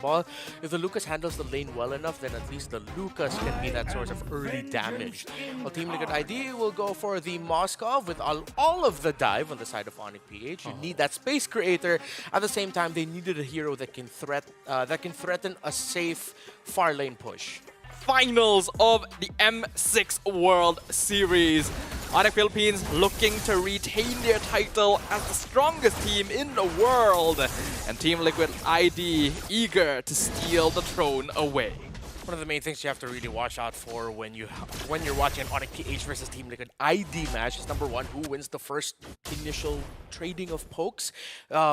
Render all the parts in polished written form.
ball. If the Lucas handles the lane well enough, then at least the Lucas can be that source of early damage. Well, Team Liquid ID will go for the Moskov with all of the dive on the side of Onic PH. You need that space creator. At the same time, they needed a hero that can threaten a safe far lane push. Finals of the M6 World Series. Onic Philippines looking to retain their title as the strongest team in the world. And Team Liquid ID eager to steal the throne away. One of the main things you have to really watch out for when you're watching an Onic PH versus Team Liquid ID match is number one, who wins the first initial trading of pokes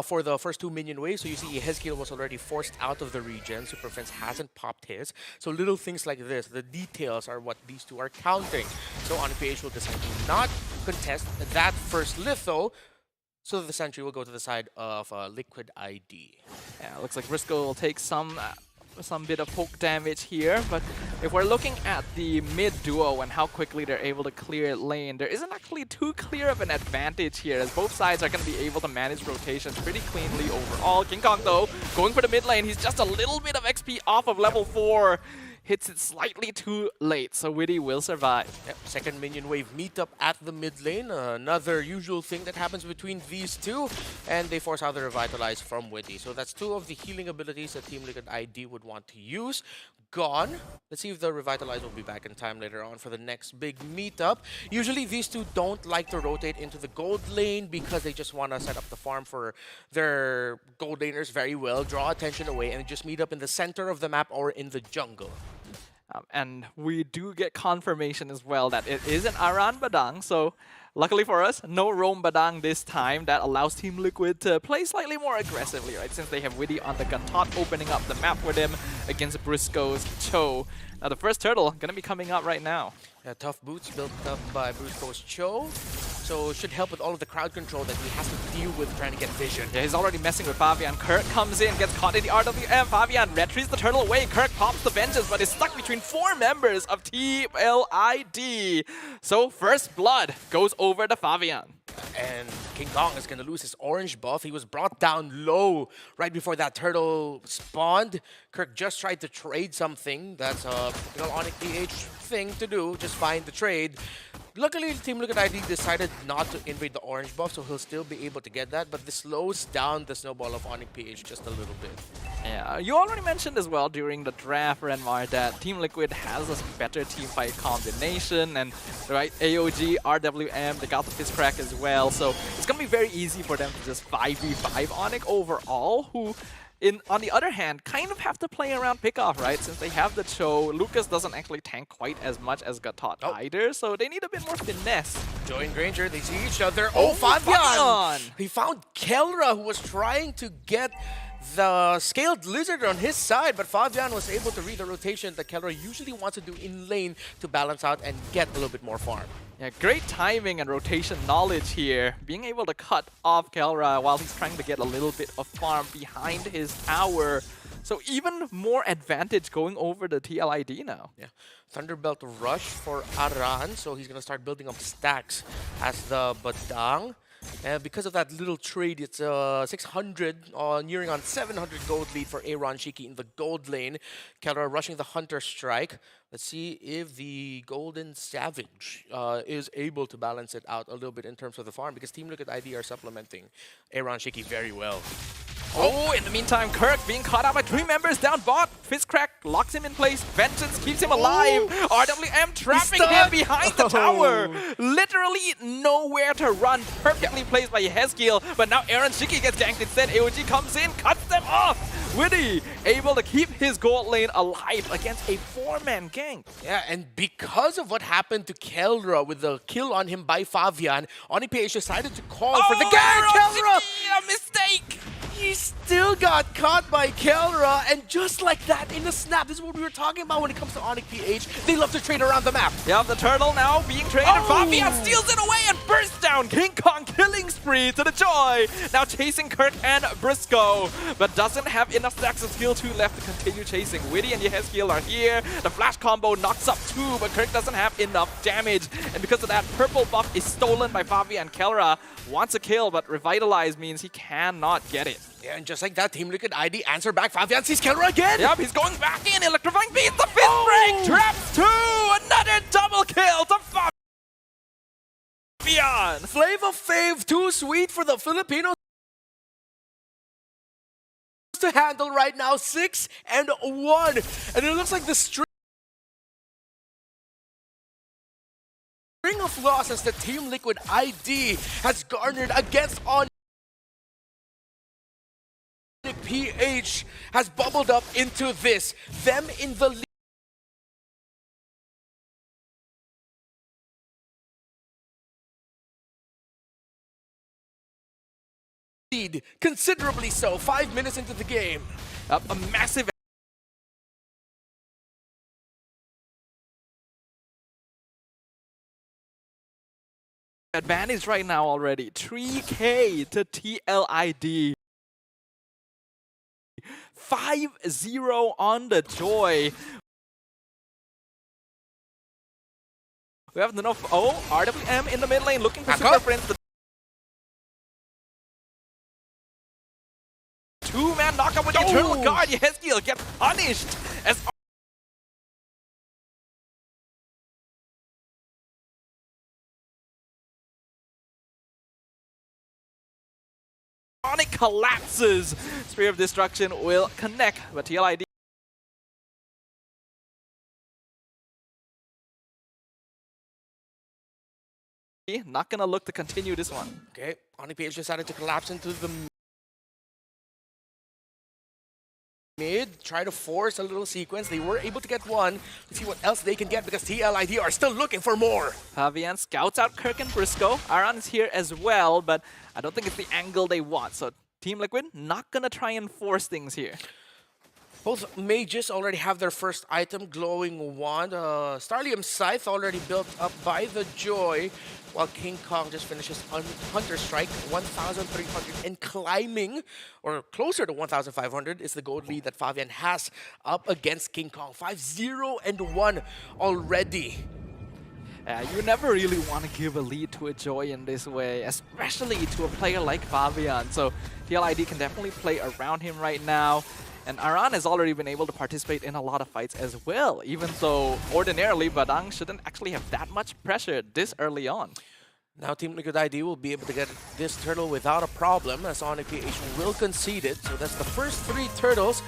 for the first two minion waves. So you see Hezkiel was already forced out of the regen. Superfence hasn't popped his. So little things like this, the details are what these two are counting. So Onic PH will decide to not contest that first litho. So the sentry will go to the side of Liquid ID. Yeah, looks like Briscoe will take some bit of poke damage here, but if we're looking at the mid duo and how quickly they're able to clear lane, there isn't actually too clear of an advantage here, as both sides are going to be able to manage rotations pretty cleanly overall. King Kong, though, going for the mid lane, he's just a little bit of XP off of level 4. Hits it slightly too late, so Witty will survive. Yep, second minion wave meetup at the mid lane. Another usual thing that happens between these two. And they force out the Revitalize from Witty. So that's two of the healing abilities that Team Liquid ID would want to use. Gone. Let's see if the Revitalize will be back in time later on for the next big meetup. Usually these two don't like to rotate into the gold lane because they just want to set up the farm for their gold laners very well, draw attention away, and just meet up in the center of the map or in the jungle. And we do get confirmation as well that it is an Aran Badang, so luckily for us, no Roam Badang this time. That allows Team Liquid to play slightly more aggressively, right? Since they have Witty on the Gatot opening up the map for them against Briscoe's Cho. Now the first turtle gonna be coming up right now. Yeah, tough boots built up by Briscoe's Cho. So it should help with all of the crowd control that he has to deal with trying to get vision. Yeah, he's already messing with Fabian. Kirk comes in, gets caught in the RWM. Fabian retrieves the turtle away. Kirk pops the vengeance, but is stuck between 4 members of Team LID. So first blood goes over to Fabian. And King Kong is going to lose his orange buff. He was brought down low right before that turtle spawned. Kirk just tried to trade something. That's a Onic PH thing to do. Just find the trade. Luckily, Team Liquid ID decided not to invade the orange buff, so he'll still be able to get that. But this slows down the snowball of Onic PH just a little bit. Yeah, you already mentioned as well during the draft, Renmar, that Team Liquid has a better team fight combination. And right, AOG, RWM, they got the Fist Crack as well. So it's going to be very easy for them to just 5v5 Onic overall, who on the other hand, kind of have to play around pickoff, right? Since they have the Cho, Lucas doesn't actually tank quite as much as Gatot either, so they need a bit more finesse. Joe and Granger, they see each other. Oh, Fabian! He found Kelra, who was trying to get the Scaled Lizard on his side, but Fabian was able to read the rotation that Kelra usually wants to do in lane to balance out and get a little bit more farm. Yeah, great timing and rotation knowledge here. Being able to cut off Kelra while he's trying to get a little bit of farm behind his tower. So even more advantage going over the TLID now. Yeah, Thunderbelt rush for Aran, so he's going to start building up stacks as the Badang. And because of that little trade, it's 600, nearing on 700 gold lead for Aaron Shiki in the gold lane. Kelra rushing the Hunter Strike. Let's see if the Golden Savage is able to balance it out a little bit in terms of the farm, because Team Liquid ID are supplementing Aaron Shiki very well. Oh, in the meantime, Kirk being caught out by 3 members down bot. Fist Crack locks him in place. Vengeance keeps him alive. RWM trapping him behind the tower. Literally nowhere to run. Perfectly placed by Hezkiel. But now Aaron Shiki gets ganked instead. AOG comes in, cuts them off. Witty able to keep his gold lane alive against a 4-man gank. Yeah, and because of what happened to Kelra with the kill on him by Fabian, Onic PH decided to call for the gank. Kelra! A mistake! He still got caught by Kelra, and just like that, in a snap, this is what we were talking about when it comes to Onic PH. They love to trade around the map. Yeah, the turtle now being traded. Fabian steals it away and bursts down. King Kong killing spree to the joy. Now chasing Kirk and Briscoe, but doesn't have enough stacks of skill 2 left to continue chasing. Witty and Yehezkiel are here. The flash combo knocks up 2, but Kirk doesn't have enough damage. And because of that, purple buff is stolen by Fabian. Kelra wants a kill, but Revitalize means he cannot get it. Yeah, and just like that, Team Liquid ID answer back. Fabian sees Kelra again! Yep, he's going back in. Electrifying beat, the fifth break, traps two! Another double kill to Fabian! Flavor Fave, too sweet for the Filipinos to handle right now. 6-1. And it looks like the string of losses that Team Liquid ID has garnered against Onic PH has bubbled up into this. Them in the lead, considerably so, 5 minutes into the game. A massive advantage right now already. 3K to TLID. 5-0 on the Joy. We have enough. Oh, RWM in the mid lane looking for Super Friends. The two-man knockup with the Eternal Guard. Yeskiel gets punished as Onic collapses. Spear of Destruction will connect, but TLID not gonna look to continue this one. Okay, Onic PH decided to collapse into the mid, try to force a little sequence. They were able to get one. Let's see what else they can get because TLID are still looking for more. Fabian scouts out Kirk and Briscoe. Aran is here as well, but I don't think it's the angle they want. So Team Liquid not gonna try and force things here. Both mages already have their first item, Glowing Wand. Starlium Scythe already built up by the Joy, while King Kong just finishes on Hunter Strike, 1,300 and climbing, or closer to 1,500 is the gold lead that Fabian has up against King Kong. 5-0-1 already. You never really want to give a lead to a Joy in this way, especially to a player like Fabian. So TLID can definitely play around him right now. And Aran has already been able to participate in a lot of fights as well, even though ordinarily Badang shouldn't actually have that much pressure this early on. Now Team Liquid ID will be able to get this turtle without a problem, as Onic PH will concede it. So that's the first 3 turtles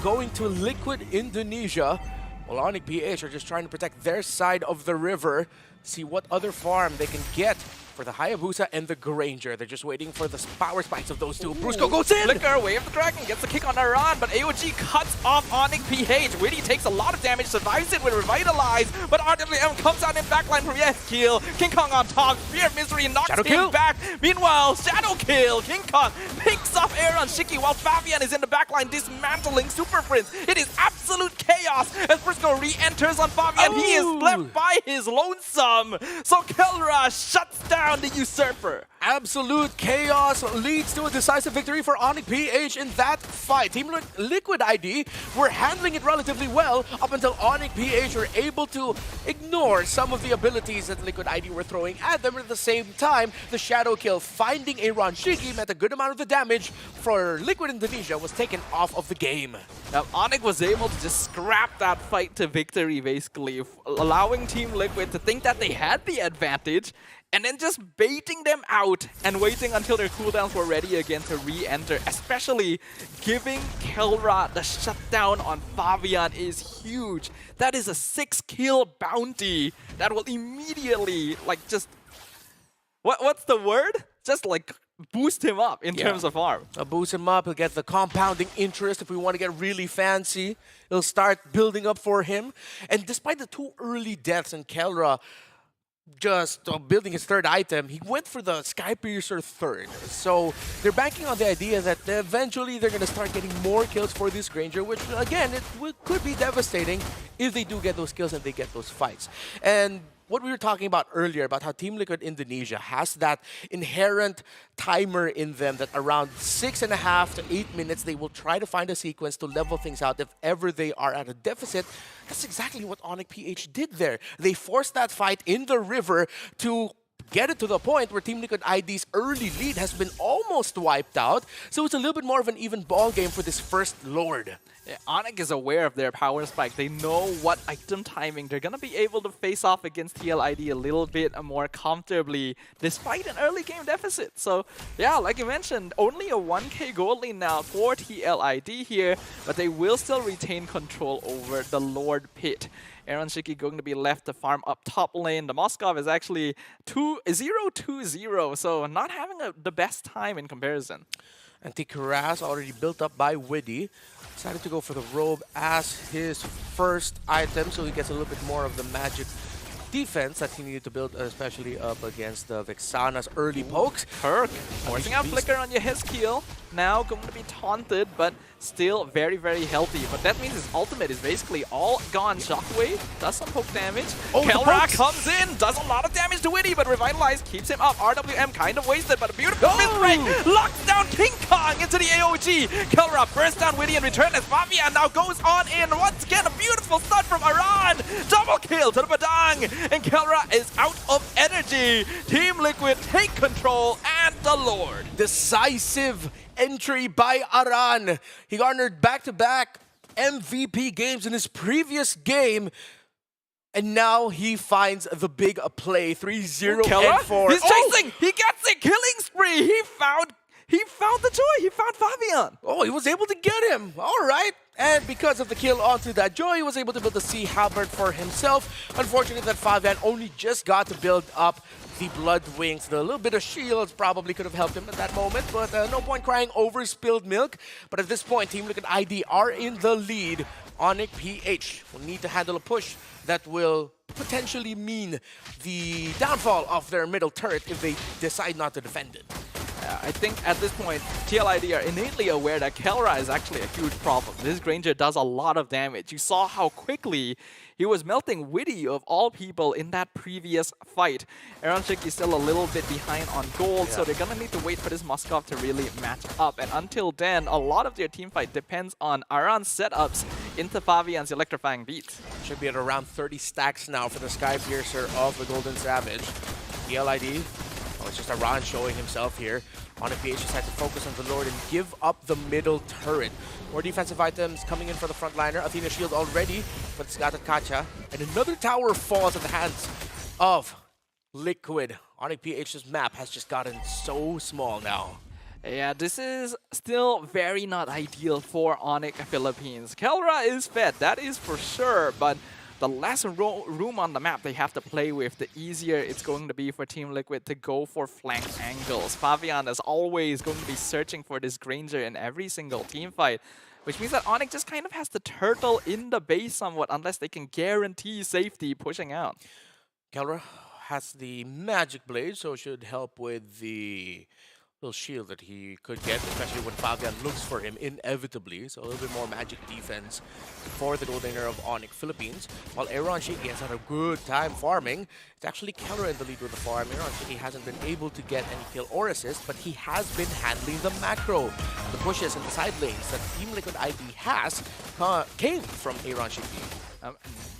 going to Liquid Indonesia. While Onic PH are just trying to protect their side of the river, see what other farm they can get for the Hayabusa and the Granger. They're just waiting for the power spikes of those two. Brusco goes in! Flicker, Wave the Dragon, gets the kick on Aran, but AOG cuts off Onic PH. Witty takes a lot of damage, survives it with Revitalize, but RWM comes out in backline from Yeskiel. King Kong on top, Spear of Misery knocks Shadow him kill. back. Meanwhile, Shadow Kill, King Kong picks off Aaron Shiki while Fabian is in the backline dismantling Super Prince. It is absolute chaos as Briscoe re-enters on Fabian. He is left by his lonesome. So Kelra shuts down the Usurper. Absolute chaos leads to a decisive victory for Onic PH in that fight. Team Liquid ID were handling it relatively well up until Onic PH were able to ignore some of the abilities that Liquid ID were throwing at them. At the same time, the Shadow Kill finding a Ranshiki meant a good amount of the damage for Liquid Indonesia was taken off of the game. Now, Onic was able to just scrap that fight to victory, basically, allowing Team Liquid to think that they had the advantage, and then just baiting them out and waiting until their cooldowns were ready again to re-enter. Especially giving Kelra the shutdown on Fabian is huge. That is a 6-kill bounty that will immediately, like, just... What's the word? Just, like, boost him up in terms of farm. Boost him up, he'll get the compounding interest. If we want to get really fancy, it'll start building up for him. And despite the 2 early deaths in Kelra, just building his 3rd item, he went for the Sky Piercer 3rd. So they're banking on the idea that eventually they're going to start getting more kills for this Granger, which again, could be devastating if they do get those kills and they get those fights. And what we were talking about earlier about how Team Liquid Indonesia has that inherent timer in them that around 6.5 to 8 minutes they will try to find a sequence to level things out if ever they are at a deficit. That's exactly what Onic PH did there. They forced that fight in the river to get it to the point where Team Liquid ID's early lead has been almost wiped out. So it's a little bit more of an even ball game for this first Lord. Yeah, Onic is aware of their power spike. They know what item timing. They're going to be able to face off against TLID a little bit more comfortably despite an early game deficit. So yeah, like you mentioned, only a 1k gold lead now for TLID here, but they will still retain control over the Lord Pit. Aaron Shiki going to be left to farm up top lane. The Moskov is actually 0-2-0, so not having the best time in comparison. Anti-Karaz already built up by Widdy. Decided to go for the robe as his first item, so he gets a little bit more of the magic defense that he needed to build, especially up against Vexana's early pokes. Kirk forcing out Flicker on your Heskeel. Now going to be taunted, but still very, very healthy. But that means his ultimate is basically all gone. Shockwave does some poke damage. Oh, Kelra comes in, does a lot of damage to Widdy, but Revitalize keeps him up. RWM kind of wasted, but a beautiful mid break locks down King Kong into the AOG. Kelra bursts down Widdy in return as Fabian now goes on in. Once again, a beautiful stun from Aran. Double kill to the Badang, and Kelra is out of energy. Team Liquid take control, and the Lord. Decisive entry by Aran. He garnered back-to-back MVP games in his previous game, and now he finds the big play. 3-0 and 4. He's chasing! He gets it! Killing spree! He found the joy! He found Fabian! Oh, he was able to get him! Alright! And because of the kill onto that joy, he was able to build the Sea Halberd for himself. Unfortunately, that Fabian only just got to build up the Blood Wings. The little bit of shields probably could have helped him at that moment, but no point crying over spilled milk. But at this point, Team Liquid ID are in the lead. Onic PH will need to handle a push that will potentially mean the downfall of their middle turret if they decide not to defend it. I think at this point, TLID are innately aware that Kelra is actually a huge problem. This Granger does a lot of damage. You saw how quickly he was melting Widdy of all people in that previous fight. Aaron Shiki is still a little bit behind on gold, so they're going to need to wait for this Moskov to really match up. And until then, a lot of their team fight depends on Aran's setups into Fabian's electrifying beats. Should be at around 30 stacks now for the Sky Piercer of the Golden Savage. TLID. Oh, it's just Aran showing himself here. Onic PH just had to focus on the Lord and give up the middle turret. More defensive items coming in for the frontliner. Athena shield already, but it's got a Kacha. And another tower falls at the hands of Liquid. Onic PH's map has just gotten so small now. Yeah, this is still very not ideal for Onic Philippines. Kelra is fed, that is for sure, but the less room on the map they have to play with, the easier it's going to be for Team Liquid to go for flank angles. Fabian is always going to be searching for this Granger in every single team fight, which means that Onic just kind of has to turtle in the base somewhat unless they can guarantee safety pushing out. Kelra has the Magic Blade, so it should help with the little shield that he could get, especially when Fabian looks for him inevitably. So a little bit more magic defense for the Goldener of Onic Philippines. While Aaron Shiki has had a good time farming, it's actually Kelra in the lead with the farm. Aaron Shiki hasn't been able to get any kill or assist, but he has been handling the macro. The pushes in the side lanes that Team Liquid ID has came from Aaron Shiki.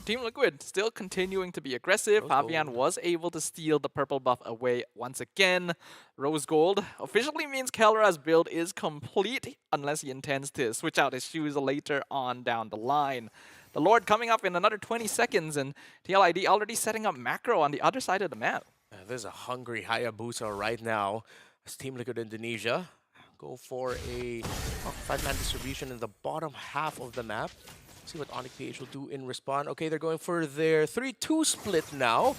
Team Liquid still continuing to be aggressive. Fabian was able to steal the purple buff away once again. Rose Gold officially means Kelra's build is complete unless he intends to switch out his shoes later on down the line. The Lord coming up in another 20 seconds, and TLID already setting up macro on the other side of the map. There's a hungry Hayabusa right now as Team Liquid Indonesia go for a 5-man distribution in the bottom half of the map. See what Onic PH will do in response. Okay, they're going for their 3-2 split now.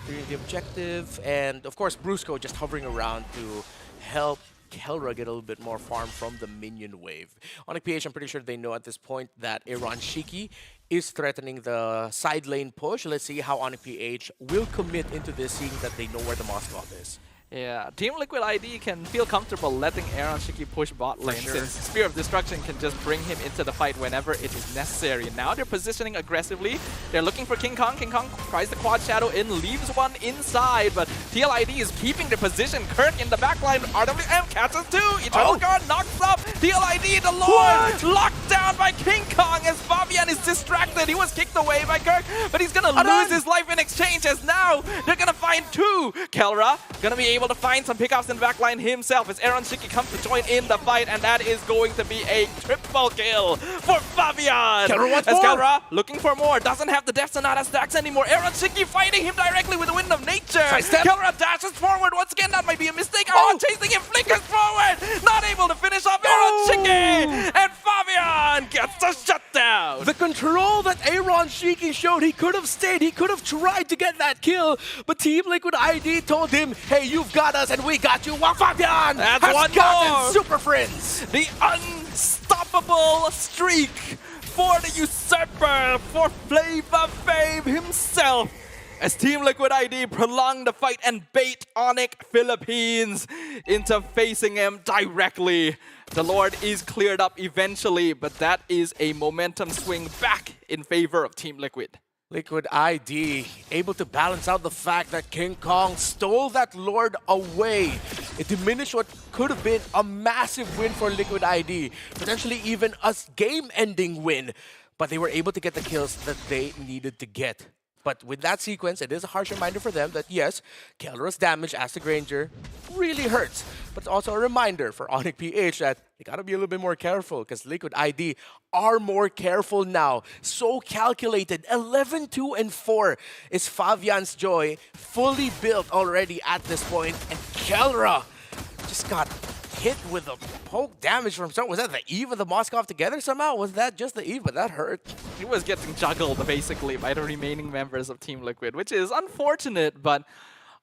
They're in the objective, and of course Brusco just hovering around to help Kelra get a little bit more farm from the minion wave. Onic PH, I'm pretty sure they know at this point that Aaron Shiki is threatening the side lane push. Let's see how Onic PH will commit into this, seeing that they know where the Moskov is. Yeah, Team Liquid ID can feel comfortable letting Aaron Shiki push bot lane sure. since Spear of Destruction can just bring him into the fight whenever it is necessary. Now they're positioning aggressively. They're looking for King Kong. King Kong tries the quad shadow in, leaves one inside, but TLID is keeping the position. Kirk in the backline. RWM catches two. Eternal Guard knocks up. TLID, the Lord, locked down by King Kong as Fabian is distracted. He was kicked away by Kirk, but he's gonna lose his life in exchange as now they're gonna find two. Kelra gonna be able to find some pickoffs in the backline himself as Aaron Shiki comes to join in the fight, and that is going to be a triple kill for Fabian. Kelra wants as more. Kelra looking for more, doesn't have the Death Sonata stacks anymore. Aaron Shiki fighting him directly with the Wind of Nature. Kelra dashes forward once again. That might be a mistake. Aaron chasing him, flickers forward, not able to finish off Aaron Shiki, and Fabian gets the shutdown. The control that Aaron Shiki showed, he could have stayed, he could have tried to get that kill, but Team Liquid ID told him, hey, you've got us and we got you, while Fabian That's has one gotten more. Super Friends. The unstoppable streak for the usurper, for Flavor Fame himself. As Team Liquid ID prolong the fight and bait Onic Philippines into facing him directly. The Lord is cleared up eventually, but that is a momentum swing back in favor of Team Liquid. Liquid ID able to balance out the fact that King Kong stole that Lord away. It diminished what could have been a massive win for Liquid ID, potentially even a game-ending win. But they were able to get the kills that they needed to get. But with that sequence, it is a harsh reminder for them that yes, Kelra's damage as the Granger really hurts. But it's also a reminder for Onic PH that they gotta be a little bit more careful because Liquid ID are more careful now. So calculated. 11, 2, and 4 is Fabian's Joy, fully built already at this point. And Kelra just got hit with a poke damage from someone. Was that the Eve of the Moskov together somehow? Was that just the Eve? But that hurt. He was getting juggled basically by the remaining members of Team Liquid, which is unfortunate, but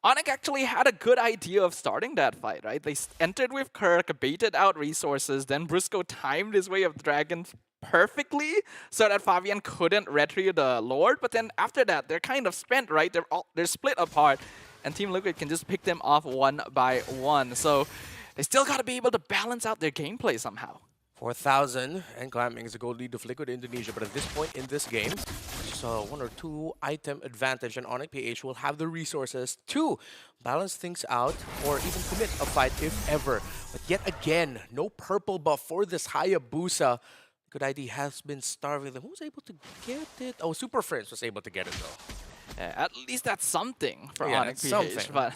Onic actually had a good idea of starting that fight, right? They entered with Kirk, baited out resources, then Brusco timed his way of Dragon perfectly so that Fabian couldn't retrieve the Lord, but then after that, they're kind of spent, right? They're split apart, and Team Liquid can just pick them off one by one. So they still got to be able to balance out their gameplay somehow. 4,000 and climbing is a gold lead of Liquid Indonesia, but at this point in this game, so 1 or 2 item advantage, and Onic PH will have the resources to balance things out or even commit a fight if ever. But yet again, no purple buff for this Hayabusa. Good ID has been starving them. Who was able to get it? Oh, Super Friends was able to get it though. At least that's something for Yeah, Onic PH, something. but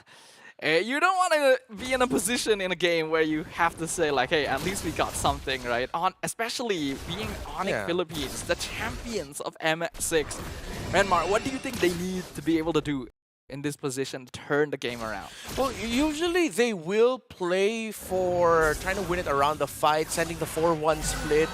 you don't want to be in a position in a game where you have to say like, hey, at least we got something, right? Especially being Onic Philippines, the champions of M6. Renmar, what do you think they need to be able to do in this position to turn the game around? Well, usually they will play for trying to win it around the fight, sending the 4-1 split,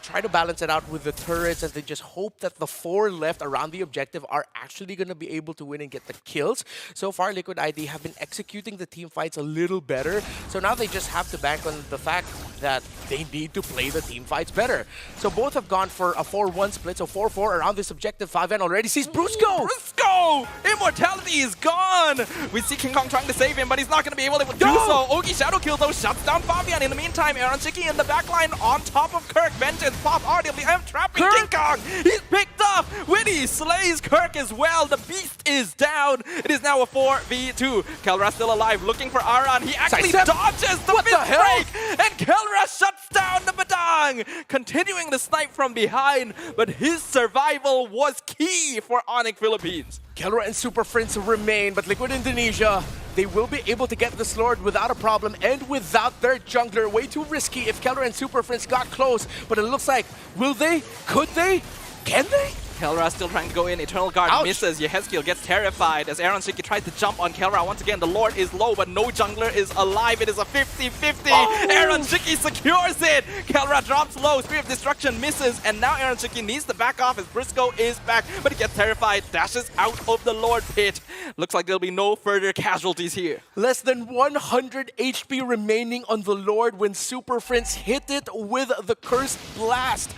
try to balance it out with the turrets as they just hope that the 4 left around the objective are actually going to be able to win and get the kills. So far, Liquid ID have been executing the team fights a little better. So now they just have to bank on the fact that they need to play the team fights better. So both have gone for a 4-1 split, so 4-4 around this objective. Fabian already sees Brusco! Brusco! Immortality is gone! We see King Kong trying to save him, but he's not going to be able to do so. Ogi Shadow Kill though shuts down Fabian. In the meantime, Aaron Shiki in the backline on top of Kirk. Vengeance pop RWM trapping King Kong. He's picked up. Witty slays Kirk as well. The beast is down. It is now a 4v2. Kelra still alive, looking for Aran. He actually dodges the fifth break, and Kelra shuts down the Badang, continuing the snipe from behind, but his survival was key for Onic Philippines. Kelra and Super Friends remain, but Liquid Indonesia, they will be able to get this Lord without a problem and without their jungler. Way too risky if Kelra and Super Friends got close, but it looks like, will they? Could they? Can they? Kelra still trying to go in. Eternal Guard misses. Yehezkiel gets terrified as Aaron Shiki tries to jump on Kelra. Once again, the Lord is low, but no jungler is alive. It is a 50-50. Aaron Shiki secures it. Kelra drops low. Spear of Destruction misses, and now Aaron Shiki needs to back off as Brusco is back, but he gets terrified, dashes out of the Lord pit. Looks like there'll be no further casualties here. Less than 100 HP remaining on the Lord when Super Friends hit it with the Cursed Blast.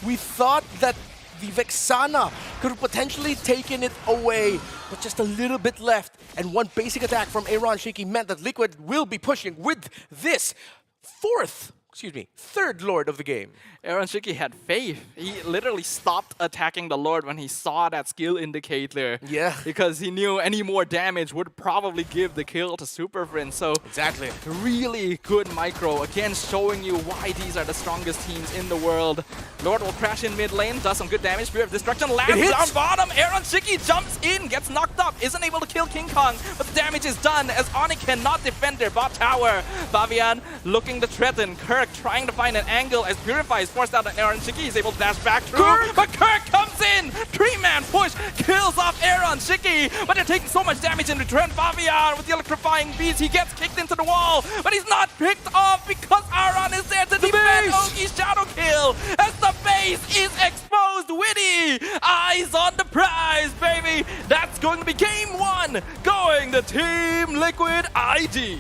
We thought that the Vexana could have potentially taken it away, but just a little bit left. And one basic attack from Aaron Shiki meant that Liquid will be pushing with this third Lord of the game. Aaron Shiki had faith. He literally stopped attacking the Lord when he saw that skill indicator. Yeah. Because he knew any more damage would probably give the kill to Super Friend. So exactly. Really good micro. Again, showing you why these are the strongest teams in the world. Lord will crash in mid lane, does some good damage. Spear of Destruction lands down bottom. Aaron Shiki jumps in, gets knocked up, isn't able to kill King Kong, but the damage is done as Onic cannot defend their bot tower. Fabian looking to threaten. Kirk trying to find an angle as Purify is forced out and Aaron Shiki is able to dash back through. But Kirk comes in! 3-man push, kills off Aaron Shiki, but they're taking so much damage in return. Fabian with the electrifying beast, he gets kicked into the wall, but he's not picked off because Aaron is there to defend Ogi's shadow kill as the base is exposed. Witty, eyes on the prize, baby. That's going to be game 1, going to Team Liquid ID.